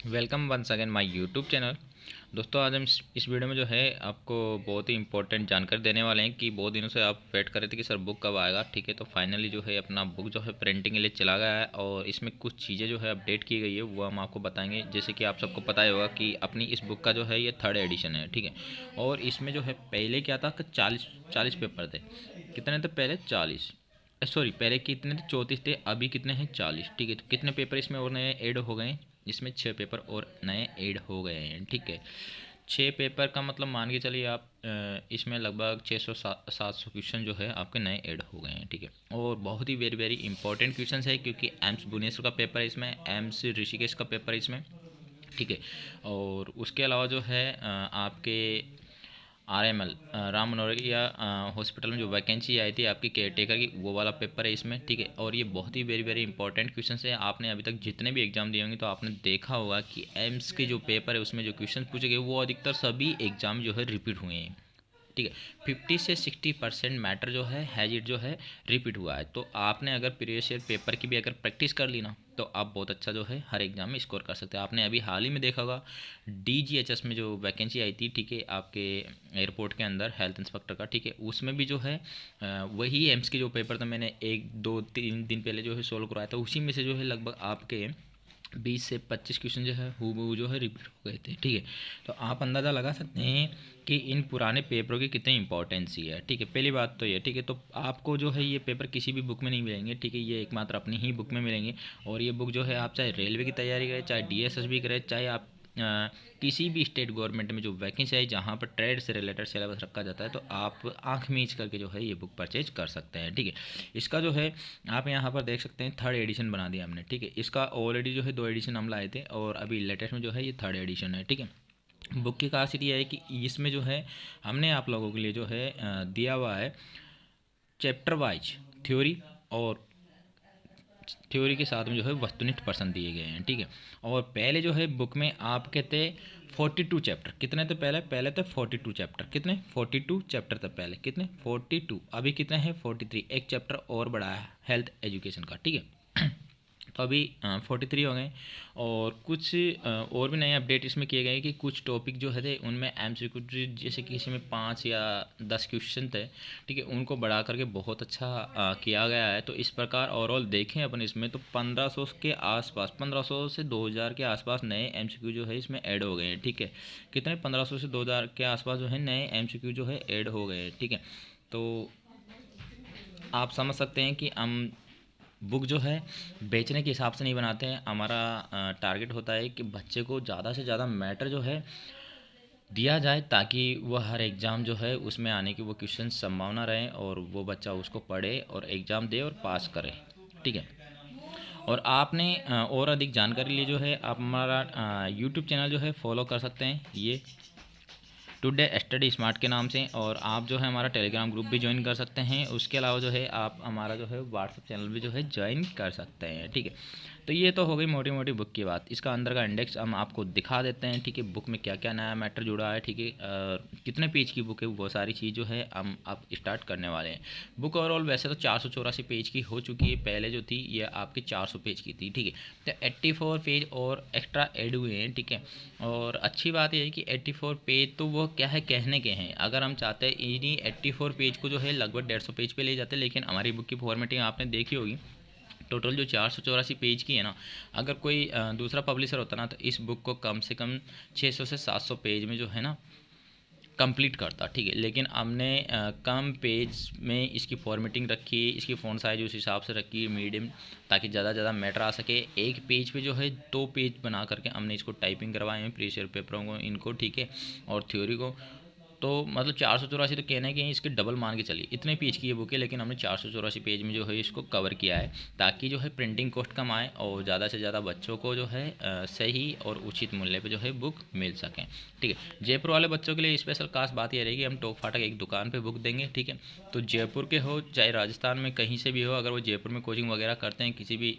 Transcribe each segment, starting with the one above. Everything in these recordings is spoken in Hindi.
Welcome once again my YouTube channel. दोस्तों आज हम इस वीडियो में जो है आपको बहुत ही इंपॉर्टेंट जानकारी देने वाले हैं कि बहुत दिनों से आप वेट कर रहे थे कि सर बुक कब आएगा। ठीक है, तो फाइनली जो है अपना बुक जो है प्रिंटिंग के लिए चला गया है और इसमें कुछ चीज़ें जो है अपडेट की गई है वो हम आपको बताएंगे। जैसे कि आप सबको पता ही होगा कि अपनी इस बुक का जो है ये 3rd एडिशन है। ठीक है, और इसमें जो है पहले क्या था कि 40 पेपर थे। कितने थे पहले? 40। सॉरी, पहले कितने थे? 34 थे। अभी कितने हैं? 40। ठीक है, तो कितने पेपर इसमें और नए ऐड हो गए हैं? इसमें 6 पेपर और नए ऐड हो गए हैं। ठीक है, 6 पेपर का मतलब मान के चलिए आप इसमें लगभग 600-700 क्वेश्चन जो है आपके नए ऐड हो गए हैं। ठीक है, और बहुत ही वेरी वेरी इंपॉर्टेंट क्वेश्चन है क्योंकि एम्स भुवनेश्वर का पेपर है इसमें, एम्स ऋषिकेश का पेपर है इसमें। ठीक है, और उसके अलावा जो है आपके RML राम मनोहरिया हॉस्पिटल में जो वैकेंसी आई थी आपकी केयर टेकर की, वो वाला पेपर है इसमें। ठीक है, और ये बहुत ही वेरी वेरी इंपॉर्टेंट क्वेश्चन है। आपने अभी तक जितने भी एग्जाम दिए होंगे तो आपने देखा होगा कि एम्स के जो पेपर है उसमें जो क्वेश्चन पूछे गए वो अधिकतर सभी एग्जाम जो है रिपीट हुए हैं। ठीक है, 50 से 60% मैटर जो है हैजिट जो है रिपीट हुआ है। तो आपने अगर प्रीवियस ईयर पेपर की भी अगर प्रैक्टिस कर ली ना तो आप बहुत अच्छा जो है हर एग्जाम में स्कोर कर सकते हैं। आपने अभी हाल ही में देखा होगा DGHS में जो वैकेंसी आई थी, ठीक है, आपके एयरपोर्ट के अंदर हेल्थ इंस्पेक्टर का। ठीक है, उसमें भी जो है वही एम्स के जो पेपर था मैंने 1-2-3 दिन पहले जो है सोल्व करवाया था, उसी में से जो है लगभग आपके 20 से 25 क्वेश्चन जो है हूबहू जो है रिपीट हो गए थे। ठीक है, तो आप अंदाज़ा लगा सकते हैं कि इन पुराने पेपरों की कितनी इंपॉर्टेंस ही है। ठीक है, पहली बात तो ये। ठीक है, तो आपको जो है ये पेपर किसी भी बुक में नहीं मिलेंगे। ठीक है, ये एकमात्र अपनी ही बुक में मिलेंगे। और ये बुक जो है आप चाहे रेलवे की तैयारी करें, चाहे DSSB करें, चाहे आप किसी भी स्टेट गवर्नमेंट में जो वैकेंसी है जहाँ पर ट्रेड से रिलेटेड सिलेबस रखा जाता है तो आप आंख मीच करके जो है ये बुक परचेज कर सकते हैं। ठीक है, इसका जो है आप यहाँ पर देख सकते हैं 3rd एडिशन बना दिया हमने। ठीक है, इसका ऑलरेडी जो है 2 एडिशन हम लाए थे और अभी लेटेस्ट में जो है ये 3rd एडिशन है। ठीक है, बुक की खासियत ये है कि इसमें जो है हमने आप लोगों के लिए जो है दिया हुआ है चैप्टर वाइज थ्योरी, और थ्योरी के साथ में जो है वस्तुनिष्ठ प्रश्न दिए गए हैं। ठीक है, और पहले जो है बुक में आपके थे 42 चैप्टर। कितने थे पहले? पहले थे 42 चैप्टर। कितने? 42 चैप्टर थे पहले। कितने? 42। अभी कितने हैं? 43। एक चैप्टर और बढ़ा है हेल्थ एजुकेशन का। ठीक है, तो अभी 43 हो गए। और कुछ और भी नए अपडेट इसमें किए गए कि कुछ टॉपिक जो है थे उनमें MCQ जैसे कि किसी में 5 या 10 क्वेश्चन थे। ठीक है, उनको बढ़ा करके बहुत अच्छा किया गया है। तो इस प्रकार ओवरऑल देखें अपन इसमें तो 1500 के आसपास, 1500 से 2000 के आसपास नए MCQ जो है इसमें ऐड हो गए हैं। ठीक है, कितने? 1500 से 2000 के आसपास जो है नए MCQ जो है ऐड हो गए हैं। ठीक है, तो आप समझ सकते हैं कि हम बुक जो है बेचने के हिसाब से नहीं बनाते हैं। हमारा टारगेट होता है कि बच्चे को ज़्यादा से ज़्यादा मैटर जो है दिया जाए ताकि वह हर एग्ज़ाम जो है उसमें आने की वो क्वेश्चन संभावना रहे और वो बच्चा उसको पढ़े और एग्ज़ाम दे और पास करे। ठीक है, और आपने और अधिक जानकारी लिए जो है आप हमारा यूट्यूब चैनल जो है फॉलो कर सकते हैं, ये टुडे स्टडी स्मार्ट के नाम से। और आप जो है हमारा टेलीग्राम ग्रुप भी ज्वाइन कर सकते हैं। उसके अलावा जो है आप हमारा जो है व्हाट्सअप चैनल भी जो है ज्वाइन कर सकते हैं। ठीक है, तो ये तो हो गई मोटी मोटी बुक की बात। इसका अंदर का इंडेक्स हम आपको दिखा देते हैं। ठीक है, बुक में क्या क्या नया मैटर जुड़ा है। ठीक है, कितने पेज की बुक है वो सारी चीज़ जो है हम आप स्टार्ट करने वाले हैं। बुक ओवरऑल वैसे तो 484 पेज की हो चुकी है, पहले जो थी ये आपकी 400 पेज की थी। ठीक है, तो 84 पेज और एक्स्ट्रा ऐड हुए हैं। ठीक है, और अच्छी बात यह है कि 84 पेज तो वो क्या है कहने के हैं। अगर हम चाहते हैं इन्हीं 84 पेज को जो है लगभग 150 पेज पे ले जाते हैं, लेकिन हमारी बुक की फॉर्मेटिंग आपने देखी होगी टोटल जो 484 पेज की है ना। अगर कोई दूसरा पब्लिशर होता ना तो इस बुक को कम से कम 600 से 700 पेज में जो है ना कंप्लीट करता। ठीक है, लेकिन हमने कम पेज में इसकी फॉर्मेटिंग रखी, इसकी फ़ॉन्ट साइज उस हिसाब से रखी मीडियम, ताकि ज़्यादा से ज़्यादा मैटर आ सके। एक पेज पे जो है 2 पेज बना करके हमने इसको टाइपिंग करवाए हैं प्रीवियस ईयर पेपरों को इनको। ठीक है, और थ्योरी को। तो मतलब 484 तो कहना है कि इसके डबल मान के चलिए, इतने पेज की ये बुक है, लेकिन हमने 484 पेज में जो है इसको कवर किया है ताकि जो है प्रिंटिंग कॉस्ट कम आए और ज़्यादा से ज़्यादा बच्चों को जो है सही और उचित मूल्य पे जो है बुक मिल सकें। ठीक है, जयपुर वाले बच्चों के लिए स्पेशल खास बात ये रहेगी, हम टोक फाटक एक दुकान पे बुक देंगे। ठीक है, तो जयपुर के हो चाहे राजस्थान में कहीं से भी हो, अगर वो जयपुर में कोचिंग वगैरह करते हैं किसी भी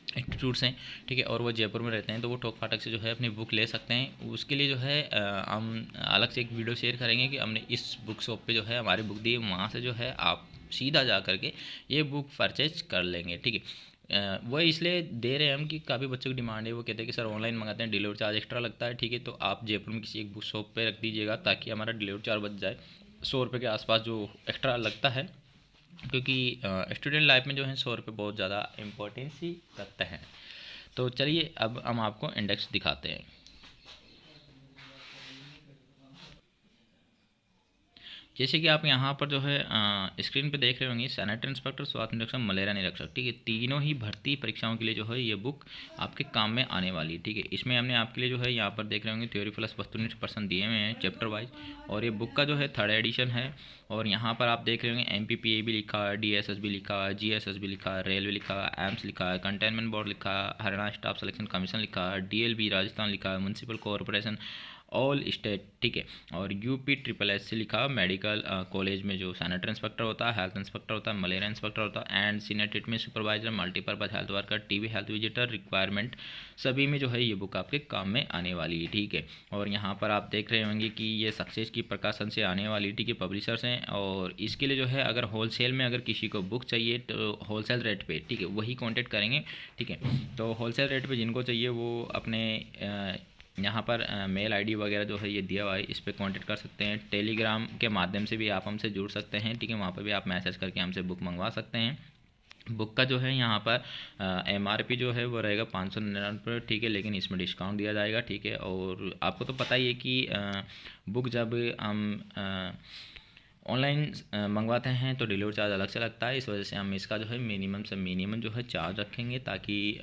इंस्टीट्यूट्स हैं, ठीक है, और वो जयपुर में रहते हैं तो वो टोक फाटक से जो है अपनी बुक ले सकते हैं। उसके लिए जो है हम अलग से एक वीडियो शेयर करेंगे कि हमने इस बुक शॉप पे जो है हमारी बुक दी है, वहाँ से जो है आप सीधा जा करके ये बुक परचेज कर लेंगे। ठीक है, वो इसलिए दे रहे हैं हम कि काफ़ी बच्चों की डिमांड है, वो कहते हैं कि सर ऑनलाइन मंगाते हैं डिलीवरी चार्ज एक्स्ट्रा लगता है, ठीक है। तो आप जयपुर में किसी एक बुक शॉप पे रख दीजिएगा ताकि हमारा डिलीवरी चार्ज बच जाए 100 रुपये के आसपास जो एक्स्ट्रा लगता है, क्योंकि स्टूडेंट लाइफ में जो है 100 रुपये बहुत ज़्यादा इम्पोर्टेंस ही रखते हैं। तो चलिए अब हम आपको इंडेक्स दिखाते हैं। जैसे कि आप यहाँ पर जो है स्क्रीन पे देख रहे होंगे, सैनिटरी इंस्पेक्टर, स्वास्थ्य निरीक्षक, मलेरिया निरीक्षक, ठीक है। तीनों ही भर्ती परीक्षाओं के लिए जो है ये बुक आपके काम में आने वाली है, ठीक है। इसमें हमने आपके लिए जो है यहाँ पर देख रहे होंगे थ्योरी प्लस वस्तुनिष्ठ दिए हुए हैं चैप्टर वाइज, और ये बुक का जो है 3rd एडिशन है। और यहाँ पर आप देख रहे होंगे MPPA भी लिखा है, DSS भी लिखा है, GSS भी लिखा है, रेलवे लिखा है, एम्स लिखा है, कंटेनमेंट बोर्ड लिखा है, हरियाणा स्टाफ सिलेक्शन कमीशन लिखा है, DLB राजस्थान लिखा है, म्यूनसिपल कॉरपोरेशन ऑल स्टेट, ठीक है। और UP SSS लिखा है, मेडिकल कॉलेज में जो सैनिटरी इंस्पेक्टर होता है, हेल्थ इंस्पेक्टर होता है, मलेरिया इंस्पेक्टर होता है, and senior treatment supervisor, multipurpose health worker, TB health visitor requirement, सभी में जो है ये बुक आपके काम में आने वाली है, ठीक है। और यहाँ पर आप देख रहे होंगे कि ये सक्सेस की प्रकाशन से आने वाली, ठीक है, पब्लिशर्स हैं। और इसके लिए जो है अगर होलसेल में अगर किसी को बुक चाहिए तो होलसेल रेट पे, ठीक है, वही कॉन्टेक्ट करेंगे, ठीक है। तो होलसेल रेट पे जिनको चाहिए वो अपने यहाँ पर मेल ID वगैरह जो है ये दिया हुआ है, इस पर कॉन्टेक्ट कर सकते हैं। टेलीग्राम के माध्यम से भी आप हमसे जुड़ सकते हैं, ठीक है, वहाँ पर भी आप मैसेज करके हमसे बुक मंगवा सकते हैं। बुक का जो है यहाँ पर MRP जो है वो रहेगा 599, ठीक है, लेकिन इसमें डिस्काउंट दिया जाएगा, ठीक है। और आपको तो पता ही है कि बुक जब हम ऑनलाइन मंगवाते हैं तो डिलीवरी चार्ज अलग से लगता है, इस वजह से हम इसका जो है मिनिमम से मिनिमम जो है चार्ज रखेंगे, ताकि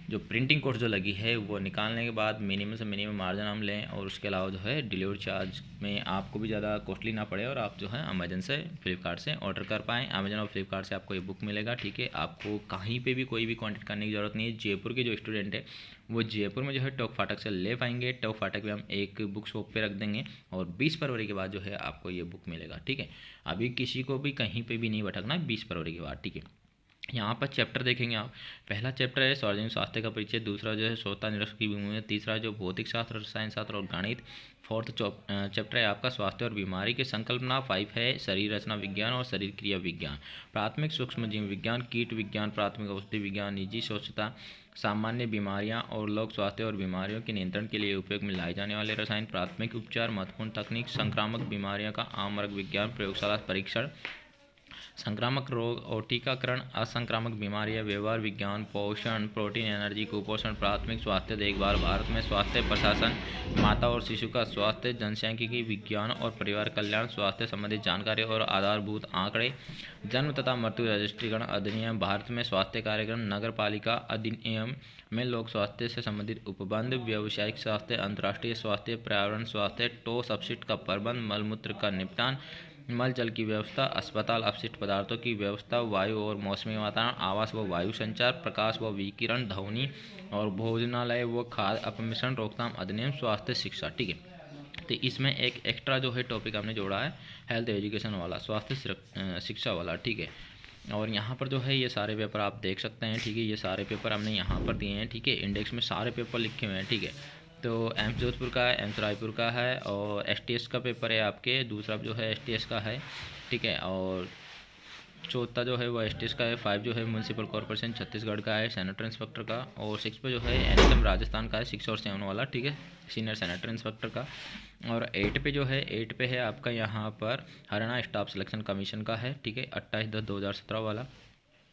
जो प्रिंटिंग कॉस्ट जो लगी है वो निकालने के बाद मिनिमम से मिनिमम मार्जिन हम लें, और उसके अलावा जो है डिलीवरी चार्ज में आपको भी ज़्यादा कॉस्टली ना पड़े, और आप जो है अमेजन से, फ्लिपकार्ट से ऑर्डर कर पाएँ। अमेजन और फ्लिपकार्ट से आपको ये बुक मिलेगा, ठीक है। आपको कहीं पे भी कोई भी कॉन्टेक्ट करने की ज़रूरत नहीं है। जयपुर के जो स्टूडेंट है वो जयपुर में जो है टोक फाटक से ले पाएंगे, टोक फाटक में हम एक बुक शॉप पे रख देंगे, और 20 फरवरी के बाद जो है आपको ये बुक मिलेगा, ठीक है। अभी किसी को भी कहीं पे भी नहीं भटकना, 20 फरवरी के बाद, ठीक है। यहाँ पर चैप्टर देखेंगे आप, पहला चैप्टर है सार्वजनिक स्वास्थ्य का परिचय, दूसरा जो है स्वतः निरीक्षक की भूमिका, तीसरा जो भौतिक शास्त्र, रसायन शास्त्र और गणित, फोर्थ चैप्टर है आपका स्वास्थ्य और बीमारी की संकल्पना, 5 है शरीर रचना विज्ञान और शरीर क्रिया विज्ञान, प्राथमिक सूक्ष्म जीव विज्ञान, कीट विज्ञान, प्राथमिक औषधि विज्ञान, निजी स्वच्छता, सामान्य बीमारियां और लोक स्वास्थ्य और बीमारियों के नियंत्रण के लिए उपयोग में लाए जाने वाले रसायन, प्राथमिक उपचार, महत्वपूर्ण तकनीक, संक्रामक बीमारियों का आम वर्ग विज्ञान, प्रयोगशाला परीक्षण, संक्रामक रोग और टीकाकरण, असंक्रामक बीमारियां, व्यवहार विज्ञान, पोषण, प्रोटीन, एनर्जी, कुपोषण, प्राथमिक स्वास्थ्य देखभाल, भारत में स्वास्थ्य प्रशासन, माता और शिशु का स्वास्थ्य, जनसांख्यिकी विज्ञान और परिवार कल्याण, स्वास्थ्य संबंधित जानकारी और आधारभूत आंकड़े, जन्म तथा मृत्यु रजिस्ट्रीकरण अधिनियम, भारत में स्वास्थ्य कार्यक्रम, नगर पालिका अधिनियम में लोक स्वास्थ्य से संबंधित उपबंध, व्यावसायिक स्वास्थ्य, अंतर्राष्ट्रीय स्वास्थ्य, पर्यावरण स्वास्थ्य, टॉस अपशिष्ट का प्रबंध, मलमूत्र का निपटान, मल जल की व्यवस्था, अस्पताल, अपशिष्ट पदार्थों की व्यवस्था, वायु और मौसमी वातावरण, आवास व वायु संचार, प्रकाश व विकिरण, ध्वनि और भोजनालय व खाद्य अपमिश्रण रोकथाम अधिनियम, स्वास्थ्य शिक्षा, ठीक है। तो इसमें एक एक्स्ट्रा जो है टॉपिक हमने जोड़ा है हेल्थ एजुकेशन वाला, स्वास्थ्य शिक्षा वाला, ठीक है। और यहाँ पर जो है ये सारे पेपर आप देख सकते हैं, ठीक है। ये सारे पेपर हमने यहाँ पर दिए हैं, ठीक है। इंडेक्स में सारे पेपर लिखे हुए हैं, ठीक है। तो एम्स जोधपुर का है, एम्स रायपुर का है, और STS का पेपर है आपके, दूसरा जो है STS का है, ठीक है। और चौथा जो है वो STS का है, 5 जो है म्यूनसिपल कॉर्पोरेशन छत्तीसगढ़ का है सैनिटरी इंस्पेक्टर का, और 6 पे जो है NSM राजस्थान का है, 6 और 7 वाला, ठीक है, सीनियर सैनिटरी इंस्पेक्टर का। और 8 पे जो है 8 पे है आपका यहाँ पर हरियाणा स्टाफ सिलेक्शन कमीशन का है, ठीक है, 28/10/2017 वाला,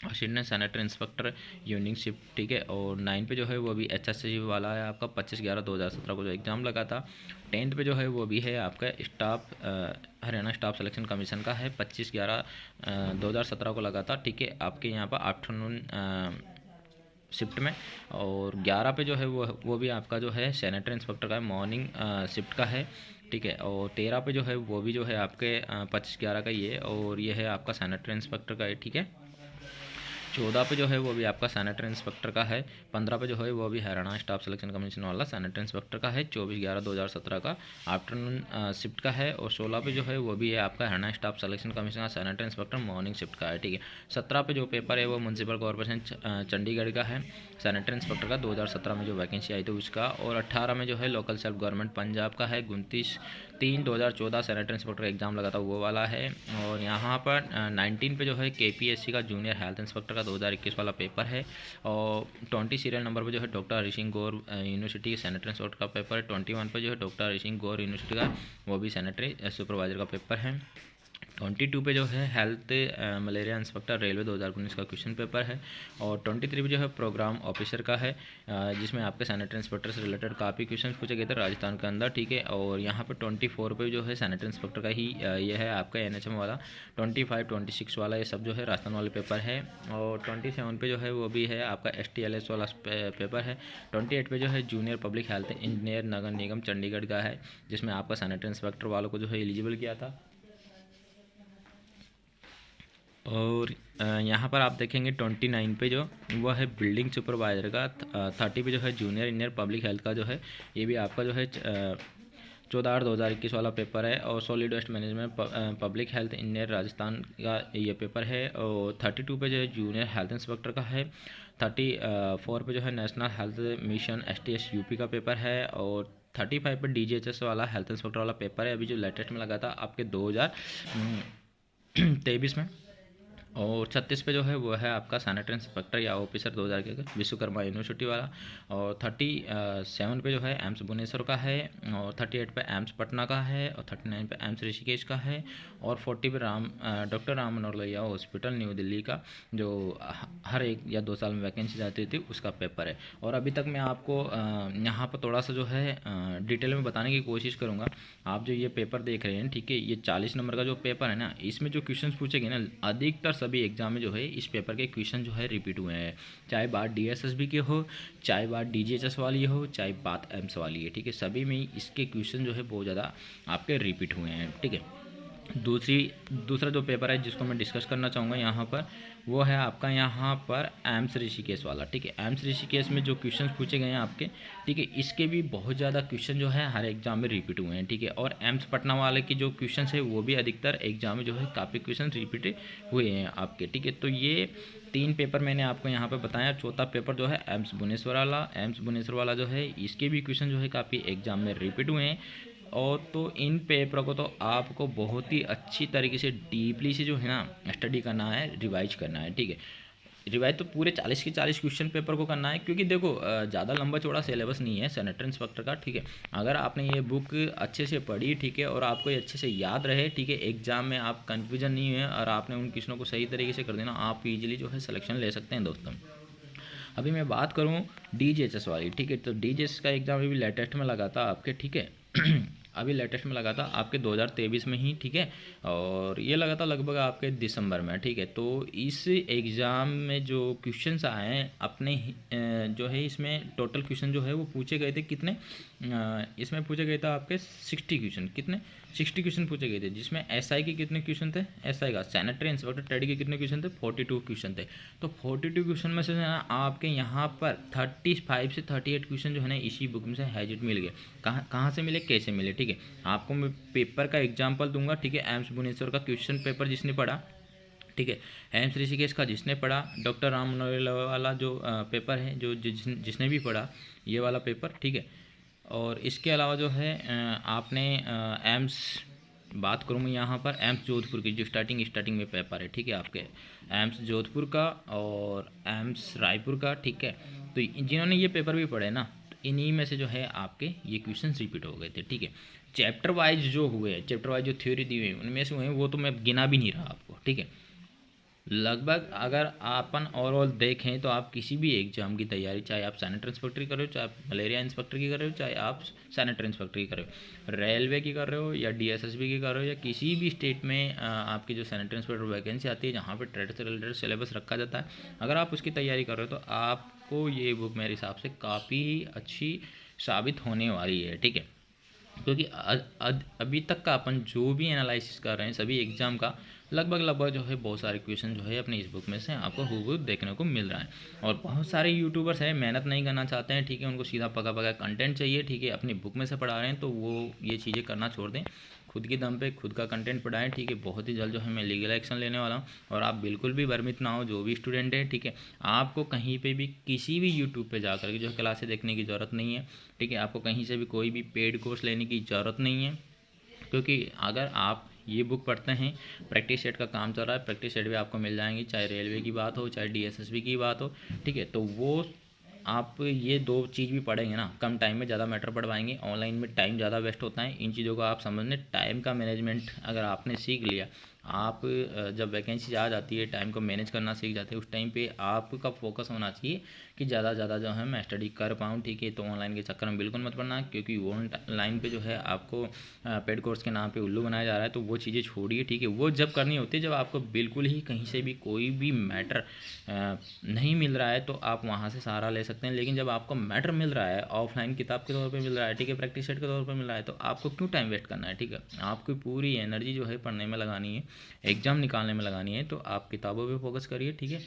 senior sanitary inspector unique shift, ठीक है। और 9 पे जो है वो भी HSC वाला है आपका, 25/11/2017 को जो एग्ज़ाम लगा था। 10th पे जो है वो भी है आपका staff Haryana staff selection commission का है, 25/11/2017 को लगा था, ठीक है, आपके यहाँ पर आफ्टरनून शिफ्ट में। और 11 पे जो है वो भी आपका जो है सैनिटरी इंस्पेक्टर का है, मॉर्निंग शिफ्ट का है, ठीक है। और 13 पे जो है वो भी जो है आपके 25/11 का ये, और ये है आपका सैनिटरी इंस्पेक्टर का है, ठीक है। 14 पे जो है वो भी आपका सैनिटरी इंस्पेक्टर का है। 15 पे जो है वो भी हरियाणा स्टाफ सिलेक्शन कमीशन वाला सैनिटरी इंस्पेक्टर का है, 24/11/2017 का आफ्टरनून शिफ्ट का है। और 16 पे जो है वो भी है आपका हरियाणा स्टाफ सिलेक्शन कमीशन का सैनिटरी इंस्पेक्टर मॉर्निंग शिफ्ट का है, ठीक है। 17 पे जो पेपर है वो म्यूनसिपल कॉर्पोरेशन चंडीगढ़ का है, सैनिटरी इंस्पेक्टर का 2017 में जो वैकेंसी आई थी उसका। और 18 में जो है लोकल सेल्फ गवर्नमेंट पंजाब का है, 29/3/2014 सैनिटरी इंस्पेक्टर का एग्जाम लगा था वो वाला है। और यहाँ पर 19 पे जो है KPSC का जूनियर हेल्थ इंस्पेक्टर का 2021 वाला पेपर है। और 20 सीरियल नंबर पर जो है डॉक्टर हरि सिंह गौर यूनिवर्सिटी सैनिटरी इंस्पेक्टर का पेपर है। 21 पर जो है डॉक्टर हरि सिंह गौर यूनिवर्सिटी का वो भी सैनिटरी सुपरवाइजर का पेपर है। 22 पे जो है हेल्थ मलेरिया इंस्पेक्टर रेलवे 2019 का क्वेश्चन पेपर है। और 23 पे जो है प्रोग्राम ऑफिसर का है, जिसमें आपके सैनिटरी इंस्पेक्टर से रिलेटेड काफ़ी क्वेश्चन पूछे गए थे राजस्थान के अंदर, ठीक है। और यहाँ पे 24 पे जो है सैनिटरी इंस्पेक्टर का ही ये है आपका NHM वाला। 25, 26 वाला ये सब जो है राजस्थान वाले पेपर है। और 27 पे जो है वो भी है आपका STLS वाला पेपर है। 28 पे जो है जूनियर पब्लिक हेल्थ इंजीनियर नगर निगम चंडीगढ़ का है, जिसमें आपका सैनिटरी इंस्पेक्टर वालों को जो है एलिजिबल किया था। और यहाँ पर आप देखेंगे 29 पे जो वो है बिल्डिंग सुपरवाइजर का। 30 पे जो है जूनियर इंजीनियर पब्लिक हेल्थ का जो है ये भी आपका जो है 14/8/2021 वाला पेपर है। और solid waste management public health engineer Rajasthan का ये पेपर है। और 32 पे जो है जूनियर हेल्थ इंस्पेक्टर का है। 34 पे जो है national health mission STS UP का पेपर है। और 35 पे DGHS वाला हेल्थ इंस्पेक्टर वाला पेपर है, अभी जो लेटेस्ट में लगा था आपके 2023 में। और 36 पे जो है वो है आपका सैनिटरी इंस्पेक्टर या ऑफिसर 2000 के विश्वकर्मा यूनिवर्सिटी वाला। और 37 पे जो है एम्स भुवनेश्वर का है। और 38 पे एम्स पटना का है। और 39 पे एम्स ऋषिकेश का है। और 40 पे doctor Ram Manohar Lohia hospital new Delhi का, जो हर 1 या 2 साल में वैकेंसी जाती थी उसका पेपर है। और अभी तक मैं आपको यहाँ पर थोड़ा सा जो है डिटेल में बताने की कोशिश करूँगा। आप जो ये पेपर देख रहे हैं, ठीक है, ये 40 नंबर का जो पेपर है ना, इसमें जो क्वेश्चन पूछे गए ना, अधिकतर सभी एग्जाम में जो है इस पेपर के क्वेश्चन जो है रिपीट हुए हैं। चाहे बात DSSB की हो, चाहे बात DGHS वाली हो, चाहे बात एम्स वाली है, ठीक है, सभी में इसके क्वेश्चन जो है बहुत ज़्यादा आपके रिपीट हुए हैं, ठीक है। दूसरा जो पेपर है जिसको मैं डिस्कस करना चाहूँगा यहाँ पर, वो है आपका यहाँ पर एम्स ऋषिकेश वाला, ठीक है। एम्स ऋषिकेश में जो क्वेश्चंस पूछे गए हैं आपके, ठीक है, इसके भी बहुत ज़्यादा क्वेश्चन जो है हर एग्जाम में रिपीट हुए हैं, ठीक है। और एम्स पटना वाले की जो क्वेश्चंस है वो भी अधिकतर एग्जाम में जो है काफ़ी क्वेश्चन रिपीट हुए हैं आपके, ठीक है। तो ये 3 पेपर मैंने आपको यहाँ पर बताया। चौथा पेपर जो है एम्स भुवनेश्वर वाला जो है, इसके भी क्वेश्चन जो है काफ़ी एग्जाम में रिपीट हुए हैं। और तो इन पेपर को तो आपको बहुत ही अच्छी तरीके से डीपली से जो है ना स्टडी करना है, रिवाइज करना है, ठीक है। रिवाइज तो पूरे 40 के 40 क्वेश्चन पेपर को करना है, क्योंकि देखो ज़्यादा लंबा चौड़ा सिलेबस नहीं है सैनिटरी इंस्पेक्टर का, ठीक है। अगर आपने ये बुक अच्छे से पढ़ी, ठीक है, और आपको ये अच्छे से याद रहे, ठीक है, एग्जाम में आप कन्फ्यूजन नहीं हुए और आपने उन क्वेश्चनों को सही तरीके से कर देना, आप ईजिली जो है सिलेक्शन ले सकते हैं दोस्तों। अभी मैं बात करूँ DGHS वाली, ठीक है, तो DGHS का एग्ज़ाम अभी लेटेस्ट में लगा था आपके, ठीक है। अभी लेटेस्ट में लगा था आपके 2023 में ही, ठीक है। और ये लगा था लगभग आपके दिसंबर में, ठीक है। तो इस एग्ज़ाम में जो क्वेश्चंस आए हैं अपने जो है इसमें टोटल क्वेश्चन जो है वो पूछे गए थे कितने, इसमें पूछे गए थे आपके 60 क्वेश्चन, कितने 60 क्वेश्चन पूछे गए थे, जिसमें SI के कितने क्वेश्चन थे, SI का सैनिटरी इंस्पेक्टर ट्रेड के कितने क्वेश्चन थे, 42 क्वेश्चन थे। तो 42 क्वेश्चन में से ना आपके यहाँ पर 35 से 38 क्वेश्चन जो है ना इसी बुक में से हैजिट मिल गए। कहाँ से मिले, कैसे मिले, ठीक है। आपको मैं पेपर का एग्जाम्पल दूंगा, ठीक है। एम्स भुवनेश्वर का क्वेश्चन पेपर जिसने पढ़ा, ठीक है, एम्स ऋषिकेश का जिसने पढ़ा, डॉक्टर राम मनोहर वाला जो पेपर है, जो जिसने भी पढ़ा ये वाला पेपर, ठीक है। और इसके अलावा जो है आपने एम्स बात करूँ मैं यहाँ पर एम्स जोधपुर की जो स्टार्टिंग में पेपर है, ठीक है, आपके एम्स जोधपुर का और एम्स रायपुर का, ठीक है। तो जिन्होंने ये पेपर भी पढ़े ना, तो इन्हीं में से जो है आपके ये क्वेश्चन रिपीट हो गए थे, ठीक है। चैप्टर वाइज जो थ्योरी दी हुई उनमें से हुए वो तो मैं गिना भी नहीं रहा आपको, ठीक है। लगभग अगर अपन ओवरऑल देखें तो आप किसी भी एग्जाम की तैयारी, चाहे आप सैनिटरी इंस्पेक्टर की कर रहे हो, चाहे आप मलेरिया इंस्पेक्टर की कर रहे हो, चाहे आप सैनिटरी इंस्पेक्टर की कर रहे हो, रेलवे की कर रहे हो या DSSB की कर रहे हो, या किसी भी स्टेट में आपकी जो सैनिटरी इंस्पेक्टर वैकेंसी आती है जहाँ पर ट्रेड से रिलेटेड सिलेबस रखा जाता है, अगर आप उसकी तैयारी कर रहे हो तो आपको ये बुक मेरे हिसाब से काफ़ी अच्छी साबित होने वाली है, ठीक है। क्योंकि अभी तक का अपन जो भी एनालिसिस कर रहे हैं सभी एग्ज़ाम का लगभग जो है बहुत सारे क्वेश्चन जो है अपने इस बुक में से आपको हूबहू देखने को मिल रहा है। और बहुत सारे यूट्यूबर्स हैं मेहनत नहीं करना चाहते हैं, ठीक है, उनको सीधा पका कंटेंट चाहिए, ठीक है, अपनी बुक में से पढ़ा रहे हैं, तो वो ये चीज़ें करना छोड़ दें, खुद की दम पे खुद का कंटेंट पढ़ाएं, ठीक है। बहुत ही जल्द जो है मैं लीगल एक्शन लेने वाला हूँ। और आप बिल्कुल भी भ्रमित ना हो, जो भी स्टूडेंट है, ठीक है, आपको कहीं पे भी किसी भी यूट्यूब पे जाकर के जो है क्लासेस देखने की ज़रूरत नहीं है, ठीक है। आपको कहीं से भी कोई भी पेड कोर्स लेने की ज़रूरत नहीं है, क्योंकि अगर आप ये बुक पढ़ते हैं। प्रैक्टिस सेट का काम चल रहा है, प्रैक्टिस सेट भी आपको मिल जाएंगी, चाहे रेलवे की बात हो चाहे DSSB की बात हो, ठीक है। तो वो आप ये दो चीज़ भी पढ़ेंगे ना, कम टाइम में ज़्यादा मैटर पढ़ पाएंगे। ऑनलाइन में टाइम ज़्यादा वेस्ट होता है, इन चीज़ों को आप समझने, टाइम का मैनेजमेंट अगर आपने सीख लिया, आप जब वैकेंसी आ जाती है टाइम को मैनेज करना सीख जाते हैं, उस टाइम पे आपका फोकस होना चाहिए कि ज़्यादा से ज़्यादा जो है मैं स्टडी कर पाऊँ, ठीक है। तो ऑनलाइन के चक्कर में बिल्कुल मत पड़ना, क्योंकि ऑनलाइन पे जो है आपको पेड कोर्स के नाम पे उल्लू बनाया जा रहा है, तो वो चीज़ें छोड़िए, ठीक है। वो जब करनी होती है जब आपको बिल्कुल ही कहीं से भी कोई भी मैटर नहीं मिल रहा है, तो आप वहाँ से सहारा ले सकते हैं। लेकिन जब आपको मैटर मिल रहा है, ऑफलाइन किताब के तौर पे मिल रहा है, ठीक है, प्रैक्टिस सेट के तौर पे मिल रहा है, तो आपको क्यों टाइम वेस्ट करना है, ठीक है। आपकी पूरी एनर्जी जो है पढ़ने में लगानी है, एग्ज़ाम निकालने में लगानी है। तो आप किताबों पे फोकस करिए, ठीक है,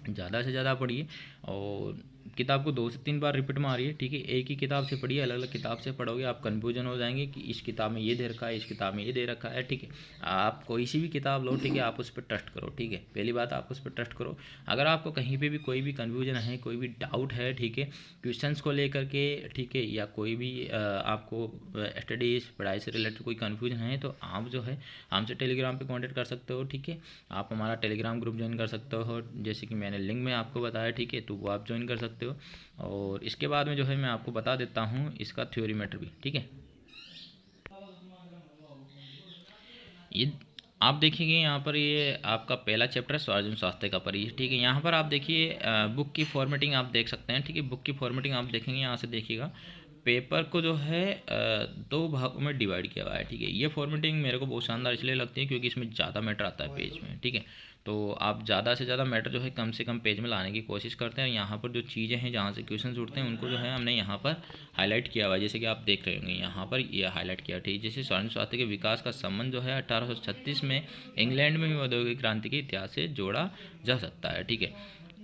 ज़्यादा से ज़्यादा पढ़िए और किताब को 2 से 3 बार रिपीट मारिए, ठीक है। एक ही किताब से पढ़िए, अलग अलग किताब से पढ़ोगे आप कन्फ्यूजन हो जाएंगे कि इस किताब में ये दे रखा है, इस किताब में ये दे रखा है, ठीक है। आप कोई सी भी किताब लो, ठीक है, आप उस पर ट्रस्ट करो, ठीक है। पहली बात, आप उस पर ट्रस्ट करो। अगर आपको कहीं पे भी कोई भी कन्फ्यूजन है, कोई भी डाउट है, ठीक है, क्वेश्चंस को लेकर के, ठीक है, या कोई भी आपको स्टडीज़ पढ़ाई से रिलेटेड कोई कन्फ्यूजन है, तो आप जो है हमसे टेलीग्राम पे कांटेक्ट कर सकते हो, ठीक है। आप हमारा टेलीग्राम ग्रुप ज्वाइन कर सकते हो, जैसे कि मैंने लिंक में आपको बताया, ठीक है, तो वो आप ज्वाइन कर सकते हो। और इसके बाद में जो है मैं आपको बता देता हूँ इसका थ्योरी मैटर भी, ठीक है। ये आप देखिए यहाँ पर, ये आपका पहला चैप्टर है सार्वजनिक स्वास्थ्य का परिचय, ठीक है। यहाँ पर आप देखिए बुक की फॉर्मेटिंग आप देख सकते हैं, ठीक है। बुक की फॉर्मेटिंग आप देखेंगे, यहाँ से देखिएगा पेपर को जो है 2 भागों में डिवाइड किया हुआ है, ठीक है। ये फॉर्मेटिंग मेरे को बहुत शानदार इसलिए लगती है क्योंकि इसमें ज़्यादा मैटर आता है पेज में, ठीक है। तो आप ज़्यादा से ज़्यादा मैटर जो है कम से कम पेज में लाने की कोशिश करते हैं। यहाँ पर जो चीज़ें हैं जहाँ से क्वेश्चन उठते हैं उनको जो है हमने यहाँ पर हाईलाइट किया हुआ है, जैसे कि आप देख रहे होंगे यहाँ पर ये हाईलाइट किया, ठीक है। जैसे सार्वजनिक स्वास्थ्य के विकास का संबंध जो है 1836 में इंग्लैंड में हुई औद्योगिक क्रांति के इतिहास से जोड़ा जा सकता है, ठीक है।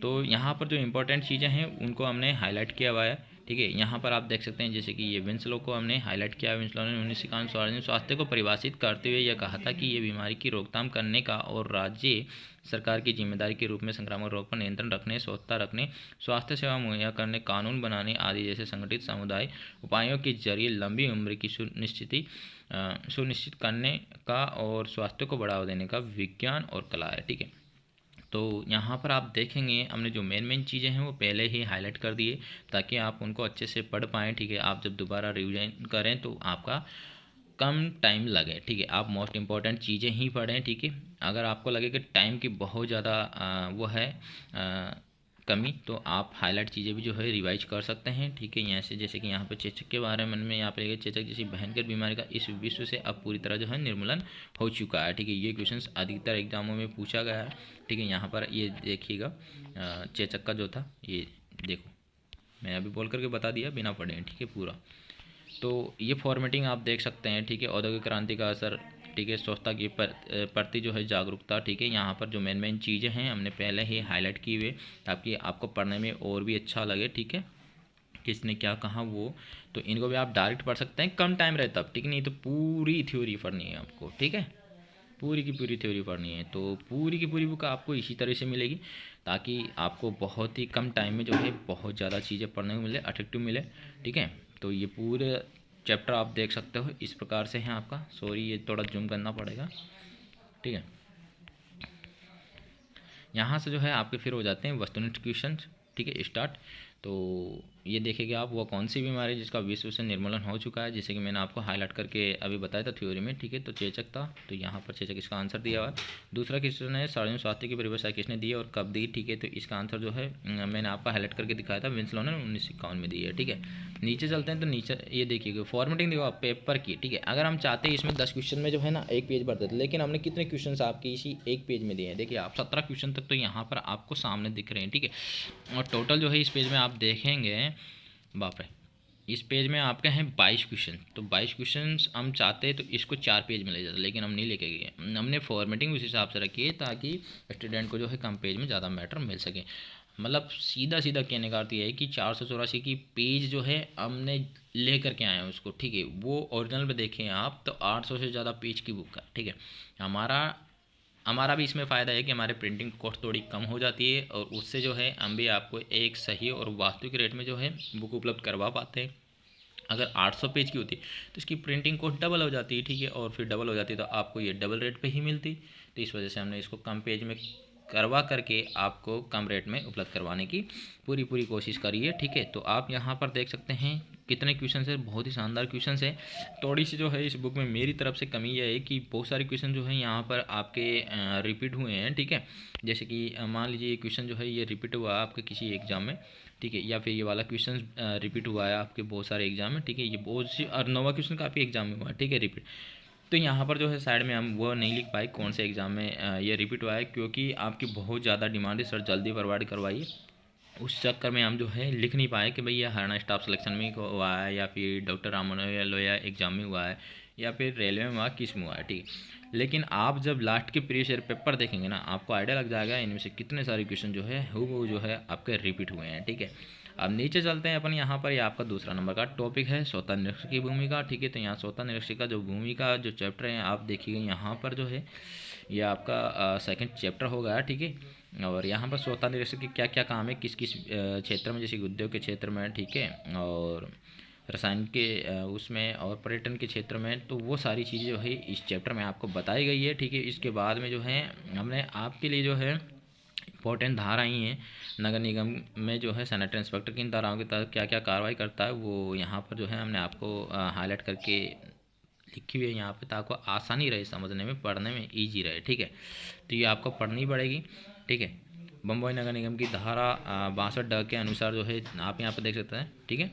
तो यहाँ पर जो इंपॉर्टेंट चीज़ें हैं उनको हमने हाईलाइट किया हुआ है, ठीक है। यहाँ पर आप देख सकते हैं जैसे कि ये विंसलो को हमने हाईलाइट किया है। विंसलो ने 1951 सार्वजनिक स्वास्थ्य को परिभाषित करते हुए यह कहा था कि ये बीमारी की रोकथाम करने का और राज्य सरकार की जिम्मेदारी के रूप में संक्रामक रोग पर नियंत्रण रखने, स्वच्छता रखने, स्वास्थ्य सेवा मुहैया करने, कानून बनाने आदि जैसे संगठित समुदाय उपायों के जरिए लंबी उम्र की सुनिश्चित करने का और स्वास्थ्य को बढ़ावा देने का विज्ञान और कला है, ठीक है। तो यहाँ पर आप देखेंगे हमने जो मेन चीज़ें हैं वो पहले ही हाईलाइट कर दिए ताकि आप उनको अच्छे से पढ़ पाएँ, ठीक है। आप जब दोबारा रिवीजन करें तो आपका कम टाइम लगे, ठीक है। आप मोस्ट इम्पॉर्टेंट चीज़ें ही पढ़ें, ठीक है। अगर आपको लगे कि टाइम की बहुत ज़्यादा वो है कमी, तो आप हाईलाइट चीज़ें भी जो है रिवाइज कर सकते हैं, ठीक है। यहाँ से जैसे कि यहाँ पे चेचक के बारे में यहाँ पे चेचक जैसी भयंकर बीमारी का इस विश्व से अब पूरी तरह जो है निर्मूलन हो चुका है, ठीक है। ये क्वेश्चंस अधिकतर एग्जामों में पूछा गया है, ठीक है। यहाँ पर ये देखिएगा चेचक का जो था, ये देखो मैं अभी बोल करके बता दिया बिना पढ़े, ठीक है, पूरा। तो ये फॉर्मेटिंग आप देख सकते हैं, ठीक है। औद्योगिक क्रांति का असर, ठीक है, स्वच्छता की प्रति जो है जागरूकता, ठीक है। यहाँ पर जो मेन चीज़ें हैं हमने पहले ही हाईलाइट की हुए ताकि आपको पढ़ने में और भी अच्छा लगे, ठीक है। किसने क्या कहा वो, तो इनको भी आप डायरेक्ट पढ़ सकते हैं, कम टाइम रहता है, ठीक, नहीं तो पूरी थ्योरी पढ़नी है आपको, ठीक है। पूरी की पूरी थ्योरी पढ़नी है, तो पूरी की पूरी बुक आपको इसी तरह से मिलेगी ताकि आपको बहुत ही कम टाइम में जो है बहुत ज़्यादा चीज़ें पढ़ने को मिले, अट्रैक्टिव मिले, ठीक है। तो ये पूरे चैप्टर आप देख सकते हो इस प्रकार से है आपका। सॉरी ये थोड़ा जूम करना पड़ेगा, ठीक है। यहाँ से जो है आपके फिर हो जाते हैं वस्तुनिष्ठ क्वेश्चन, ठीक है, स्टार्ट। तो ये देखेंगे आप वो कौन सी बीमारी है जिसका विश्व से निर्मूलन हो चुका है, जैसे कि मैंने आपको हाईलाइट करके अभी बताया था थ्योरी में, ठीक है। तो चेचक था, तो यहाँ पर चेचक इसका आंसर दिया हुआ है। दूसरा क्वेश्चन है सार्वजनिक स्वास्थ्य की परिभाषा किसने दी और कब दी, ठीक है। तो इसका आंसर जो है मैंने आपको हाईलाइट करके दिखाया था, विंसलो ने 1951 में दी है, ठीक है। नीचे चलते हैं, तो नीचे ये देखिएगा फॉर्मेटिंग देखो आप पेपर की, ठीक है। अगर हम चाहते हैं इसमें 10 क्वेश्चन में जो है ना एक पेज भर देते, लेकिन हमने कितने क्वेश्चन आपके इसी एक पेज में दिए हैं, देखिए आप 17 क्वेश्चन तक तो यहाँ पर आपको सामने दिख रहे हैं, ठीक है। और टोटल जो है इस पेज में आप देखेंगे, बाप रे, इस पेज में आपके हैं 22 क्वेश्चन। तो 22 क्वेश्चन हम चाहते हैं तो इसको 4 पेज में ले जाते, लेकिन हम नहीं लेके गए, हमने फॉर्मेटिंग उस हिसाब से रखी है ताकि स्टूडेंट को जो है कम पेज में ज़्यादा मैटर मिल सके। मतलब सीधा सीधा कहने का अर्थ ये है कि 484 की पेज जो है हमने ले करके आए हैं उसको, ठीक है। वो ओरिजिनल में देखें आप तो 800 से ज़्यादा पेज की बुक है, ठीक है। हमारा भी इसमें फ़ायदा है कि हमारे प्रिंटिंग कॉस्ट थोड़ी कम हो जाती है और उससे जो है हम भी आपको एक सही और वास्तविक रेट में जो है बुक उपलब्ध करवा पाते हैं। अगर 800 पेज की होती तो इसकी प्रिंटिंग कॉस्ट डबल हो जाती है, ठीक है, और फिर डबल हो जाती तो आपको ये डबल रेट पे ही मिलती। तो इस वजह से हमने इसको कम पेज में करवा करके आपको कम रेट में उपलब्ध करवाने की पूरी कोशिश करी है, ठीक है। तो आप यहाँ पर देख सकते हैं कितने क्वेश्चन है, बहुत ही शानदार क्वेश्चन है। थोड़ी सी जो है इस बुक में मेरी तरफ से कमी यह है कि बहुत सारे क्वेश्चन जो है यहाँ पर आपके रिपीट हुए हैं, ठीक है। जैसे कि मान लीजिए ये क्वेश्चन जो है ये रिपीट हुआ है आपके किसी एग्जाम में, ठीक है, या फिर ये वाला क्वेश्चन रिपीट हुआ है आपके बहुत सारे एग्जाम में, ठीक है, ये बहुत सी और 9वां क्वेश्चन काफ़ी एग्जाम में हुआ है, ठीक है, रिपीट। तो यहाँ पर जो है साइड में हम वो नहीं लिख पाए कौन से एग्ज़ाम में ये रिपीट हुआ है, क्योंकि आपकी बहुत ज़्यादा डिमांड है सर जल्दी प्रोवाइड करवाइए। उस चक्कर में हम जो है लिख नहीं पाए कि भाई ये हरियाणा स्टाफ सिलेक्शन में हुआ है, या फिर डॉक्टर राम मनोहर लोहिया एग्जाम में हुआ है, या फिर रेलवे में हुआ, किस में हुआ है, ठीक है। लेकिन आप जब लास्ट के प्रीवियस ईयर पेपर देखेंगे ना, आपको आइडिया लग जाएगा इनमें से कितने सारे क्वेश्चन जो है वो जो है आपके रिपीट हुए हैं, ठीक है। अब नीचे चलते हैं अपन, यहाँ पर ये आपका दूसरा नंबर का टॉपिक है स्वतंत्र निरीक्षक की भूमिका, ठीक है। तो यहाँ स्वतंत्र निरीक्षक का जो भूमिका जो चैप्टर है आप देखिएगा यहाँ पर जो है ये आपका सेकंड चैप्टर होगा, ठीक है। और यहाँ पर स्वतंत्र निरीक्षक के क्या क्या काम है किस किस क्षेत्र में, जैसे उद्योग के क्षेत्र में, ठीक है, और रसायन के उसमें, और पर्यटन के क्षेत्र में, तो वो सारी चीज़ें जो है इस चैप्टर में आपको बताई गई है, ठीक है। इसके बाद में जो है हमने आपके लिए जो है इंपॉर्टेंट धाराएँ हैं नगर निगम में जो है सैनिटरी इंस्पेक्टर की इन धाराओं के तहत क्या क्या कार्रवाई करता है, वो यहाँ पर जो है हमने आपको हाईलाइट करके लिखी हुई है यहाँ पे, ताकि आसानी रहे समझने में, पढ़ने में ईजी रहे, ठीक है। तो ये आपको पढ़नी पड़ेगी, ठीक है। बम्बई नगर निगम की धारा 62 के अनुसार जो है आप यहाँ पर देख सकते हैं, ठीक है,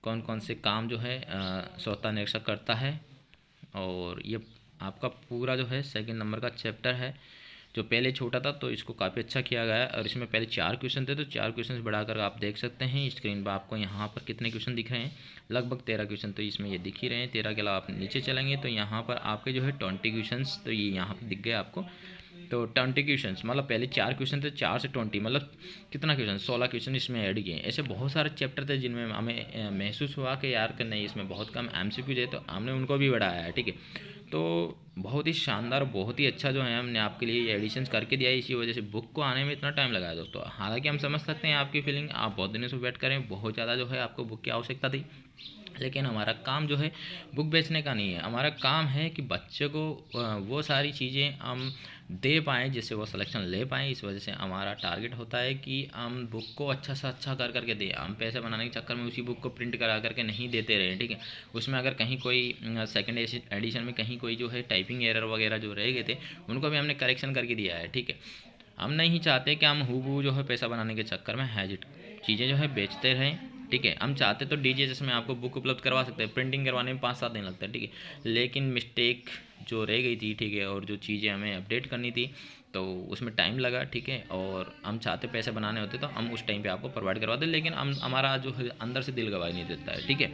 कौन कौन से काम जो है स्वतंत्र निरीक्षक करता है। और ये आपका पूरा जो है सेकंड नंबर का चैप्टर है, जो पहले छोटा था तो इसको काफ़ी अच्छा किया गया है। और इसमें पहले 4 क्वेश्चन थे, तो 4 क्वेश्चन बढ़ाकर आप देख सकते हैं स्क्रीन पर आपको यहाँ पर कितने क्वेश्चन दिख रहे हैं, लगभग 13 क्वेश्चन तो इसमें ये दिख ही रहे हैं। 13 के अलावा आप नीचे चलेंगे तो यहाँ पर आपके जो है 20 क्वेश्चन तो ये यहाँ पर दिख गए आपको। तो 20 क्वेश्चन मतलब पहले 4 क्वेश्चन थे, 4 से 20 मतलब कितना क्वेश्चन, 16 क्वेश्चन इसमें ऐड किए। ऐसे बहुत सारे चैप्टर थे जिनमें हमें महसूस हुआ कि यार कि नहीं इसमें बहुत कम MCQ है, तो हमने उनको भी बढ़ाया है, ठीक है। तो बहुत ही शानदार, बहुत ही अच्छा जो है हमने आपके लिए ये एडिशंस करके दिया है। इसी वजह से बुक को आने में इतना टाइम लगा है दोस्तों। हालांकि हम समझ सकते हैं आपकी फीलिंग, आप बहुत दिनों से वेट करें, बहुत ज़्यादा जो है आपको बुक की आवश्यकता थी, लेकिन हमारा काम जो है बुक बेचने का नहीं है। हमारा काम है कि बच्चे को वो सारी चीज़ें हम दे पाएँ जिससे वो सिलेक्शन ले पाएँ। इस वजह से हमारा टारगेट होता है कि हम बुक को अच्छा से अच्छा कर करके दें। हम पैसे बनाने के चक्कर में उसी बुक को प्रिंट करा करके नहीं देते रहे, ठीक है। उसमें अगर कहीं कोई सेकंड एडिशन में कहीं कोई जो है टाइपिंग एरर वगैरह जो रह गए थे, उनको भी हमने करेक्शन करके दिया है, ठीक है। हम नहीं चाहते कि हम हूबहू जो है पैसा बनाने के चक्कर में हैजिट चीज़ें जो है बेचते रहें, ठीक है। हम चाहते तो DGHS में आपको बुक उपलब्ध करवा सकते हैं, प्रिंटिंग करवाने में 5-7 दिन लगता है, ठीक है। लेकिन मिस्टेक जो रह गई थी, ठीक है, और जो चीज़ें हमें अपडेट करनी थी तो उसमें टाइम लगा, ठीक है। और हम चाहते पैसे बनाने होते तो हम उस टाइम पे आपको प्रोवाइड करवा दें, लेकिन हम हमारा जो है अंदर से दिल गवाही नहीं देता है, ठीक है।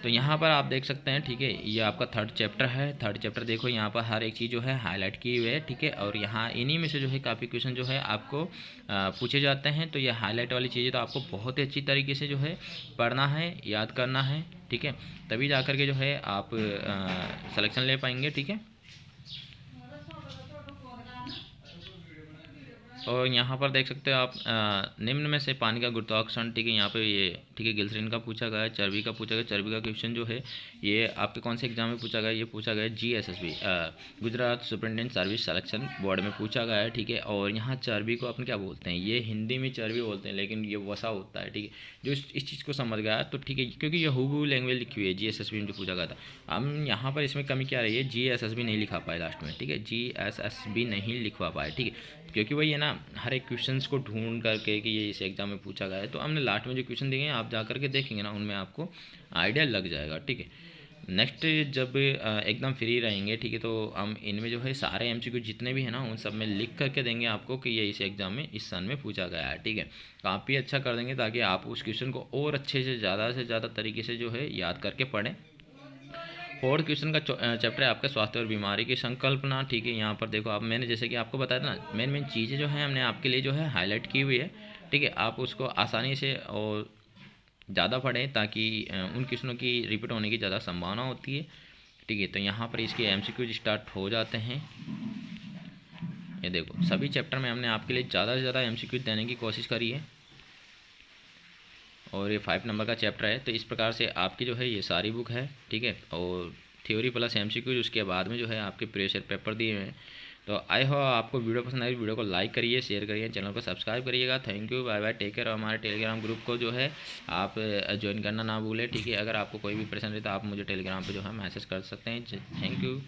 तो यहाँ पर आप देख सकते हैं, ठीक है, ये आपका थर्ड चैप्टर है। थर्ड चैप्टर देखो यहाँ पर हर एक चीज़ जो है हाईलाइट की हुई है, ठीक है। और यहाँ इन्हीं में से जो है काफ़ी क्वेश्चन जो है आपको पूछे जाते हैं। तो ये हाईलाइट वाली चीज़ें तो आपको बहुत ही अच्छी तरीके से जो है पढ़ना है, याद करना है, ठीक है, तभी जा कर के जो है आप सिलेक्शन ले पाएंगे, ठीक है। और यहाँ पर देख सकते हो आप निम्न में से पानी का गुरुत्वाकर्षण, ठीक है, यहाँ पे ये, ठीक है, ग्लिसरीन का पूछा गया है, चर्बी का पूछा गया। चर्बी का क्वेश्चन जो है ये आपके कौन से एग्जाम में पूछा गया है, ये पूछा गया है GSSB Gujarat superintendent service selection board में पूछा गया है, ठीक है। और यहाँ चर्बी को अपन क्या बोलते हैं, ये हिंदी में चर्बी बोलते हैं, लेकिन ये वसा होता है, ठीक है। जो इस चीज़ को समझ गया तो ठीक है, क्योंकि ये हूबहू लैंग्वेज लिखी हुई है GSSB में जो पूछा गया था। हम यहाँ पर इसमें कमी क्या रही है, GSSB नहीं लिखा पाए लास्ट में, ठीक है, GSSB नहीं लिखवा पाए, ठीक है। क्योंकि वही है ना, हर एक क्वेश्चंस को ढूंढ करके कि ये इस एग्जाम में पूछा गया है, तो हमने लास्ट में जो क्वेश्चन दिए हैं आप जा करके देखेंगे ना, उनमें आपको आइडिया लग जाएगा, ठीक है। नेक्स्ट जब एकदम फ्री रहेंगे, ठीक है, तो हम इनमें जो है सारे MCQ जितने भी हैं ना उन सब में लिख करके देंगे आपको कि ये इस एग्ज़ाम में इस सन में पूछा गया है, ठीक है। काफ़ी अच्छा कर देंगे ताकि आप उस क्वेश्चन को और अच्छे से ज़्यादा तरीके से जो है याद करके पढ़ें। फोर्थ क्वेश्चन का चैप्टर है आपका स्वास्थ्य और बीमारी की संकल्पना, ठीक है। यहाँ पर देखो आप, मैंने जैसे कि आपको बताया था ना, मेन चीज़ें जो हैं हमने आपके लिए जो है हाईलाइट की हुई है, ठीक है। आप उसको आसानी से और ज़्यादा पढ़ें ताकि उन क्वेश्चनों की रिपीट होने की ज़्यादा संभावना होती है, ठीक है। तो यहाँ पर इसके MCQ स्टार्ट हो जाते हैं। ये देखो सभी चैप्टर में हमने आपके लिए ज़्यादा से ज़्यादा MCQ देने की कोशिश करी है। और ये 5 नंबर का चैप्टर है। तो इस प्रकार से आपकी जो है ये सारी बुक है, ठीक है। और थ्योरी प्लस MCQ उसके बाद में जो है आपके प्रीवियस ईयर पेपर दिए हुए हैं। तो आई होप आपको वीडियो पसंद आई, वीडियो को लाइक करिए, शेयर करिए, चैनल को सब्सक्राइब करिएगा। Thank you, bye bye, take care. और हमारे टेलीग्राम ग्रुप को जो है आप ज्वाइन करना ना भूलें, ठीक है। अगर आपको कोई भी परेशानी है तो आप मुझे टेलीग्राम पे जो है मैसेज कर सकते हैं। Thank you.